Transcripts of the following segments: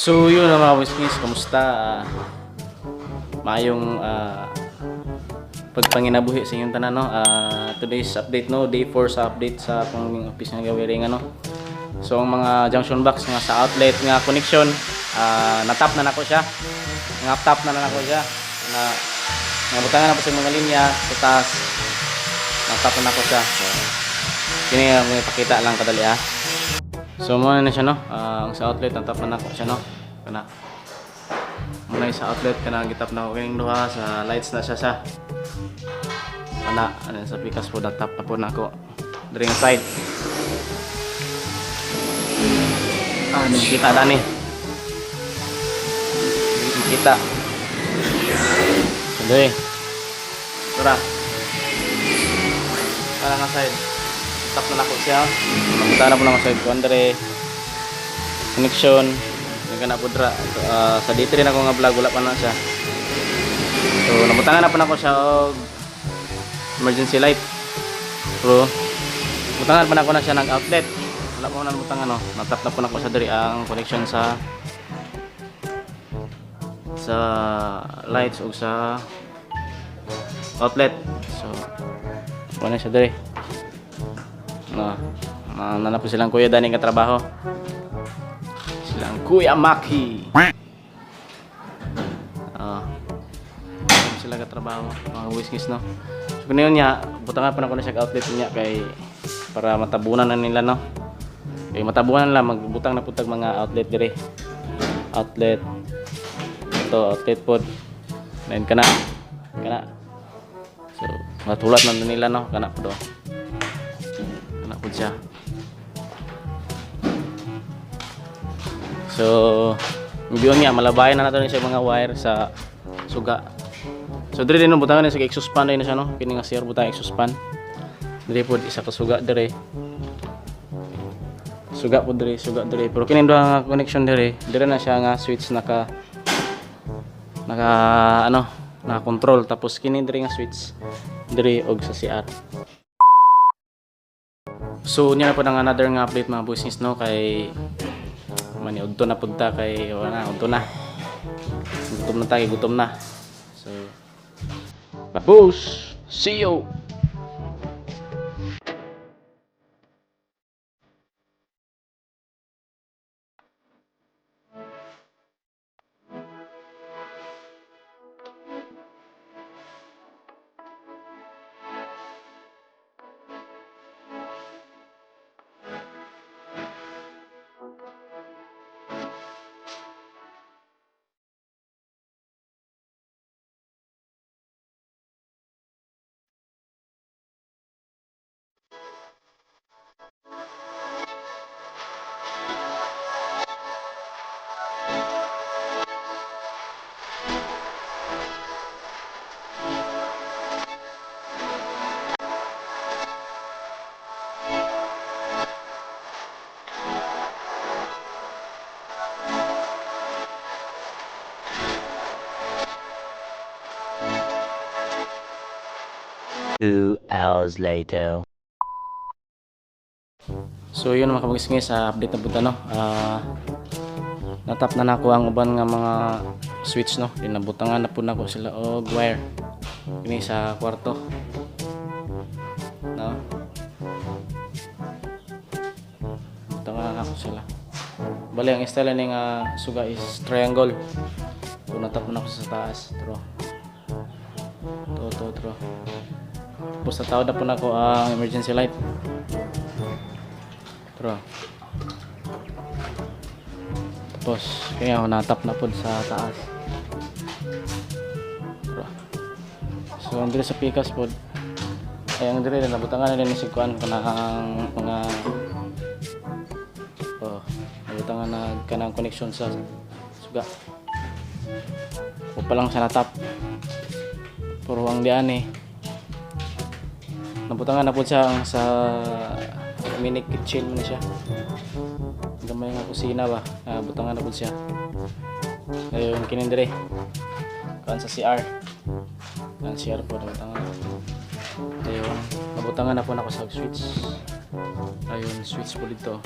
So yun na mga Whiskings, kamusta? Maayong pagpanginabuhi sa inyong tanan, no? Today's update, no? Day 4 sa update sa akong office nga gawiring, ano? So ang mga junction box nga sa outlet nga connection, natap na nako siya. Nga-tap na nako siya. Nabutangan na po sa mga linya sa taas. Natap na nako siya. So kini ang ipakita lang kadali, ha. So muna na siya, no? Ang sa outlet natap na nako siya, no? Kana muna sa outlet kana gitap na ko kining duha sa lights na siya sa ana sa pikas po natap na po nako diri nga side. Kita dani. Kita. Dali. Tura. Para nga side. Tap na nako siya. Makita na po ng side ko andre connection. Kana po dra sa D3 na ko nga vlog wala pa na siya. So nabutangan na po nako siya og emergency light. Pero butangan pa nako na siya ng outlet. Wala pa na butangan, no. Natap na po nako sa diri ang connection sa lights ug sa outlet. So wala siya diri. Nanap silang kuya dani nga trabaho. Silang Kuya Maki. Sila ka trabaho mga Whiskings, no. So kuno niya butangan pa na ko na siya outlet niya kay para matabunan na nila, no. Kay matabunan lang magbutang na putag mga outlet dire. Outlet. Ito outlet pod. Then kana. So matulat na nila, no, kana pod. Kana pod siya. So biyon niya malabayan na nato ni siya mga wire sa suga. So dire din butangan ni sa exhaust fan na siya, no. Kini nga sir butang exhaust fan. Dire pod isa ka suga dire. Suga pod dire. Pero kini duha nga connection dire na siya nga switch naka control, tapos kini dire nga switch dire og sa CR. So niya na po ng another nga update mga Whiskings, no, kay maniudto na punta kay wala na, udto na. Gutom na. So babos, see you. Two hours later. So yun mga Whiskings, sa update na punta, no. Natap na nako ang uban nga mga switch, no. Dinabutangan na po nako sila og wire ini sa kwarto, no. Butangan na nako sila. Bali ang style ni nga suga is triangle. So natap na nako sa taas, tro. Tapos natawad na po na ako ang emergency light. Tro. Tapos kaya ako natap na po sa taas. Tro. So ang dire sa pikas po ay ang dire na nabutangan na rin si kuan kanang mga nabutangan na kanang connection sa suga. O pa lang sa natap. Puro ang diyan eh. Nabutangan na po siya sa mini kitchen mo na siya. Gamay nga kusina ba. Nabutangan na po siya. Ayun, kinindire. Kan sa CR. Kan CR po nabutangan. Ayun, nabutangan na po na ako sa switch. Ayun, switch po dito.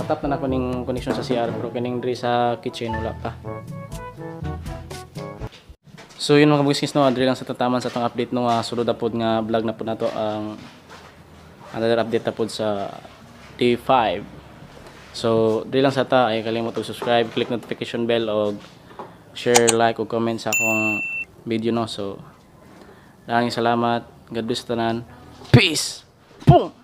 Natap na ako ning connection sa CR pero kining diri sa kitchen wala pa. So yun mga business no, adri lang sa tataman sa tang update no, sulod na pod nga vlog na pod nato ang another update na pod sa day 5. So diri lang sa ta ay kalimot og subscribe, click notification bell og share, like ug comment sa akong video no. So maraming salamat. God bless tanan. Peace. Boom.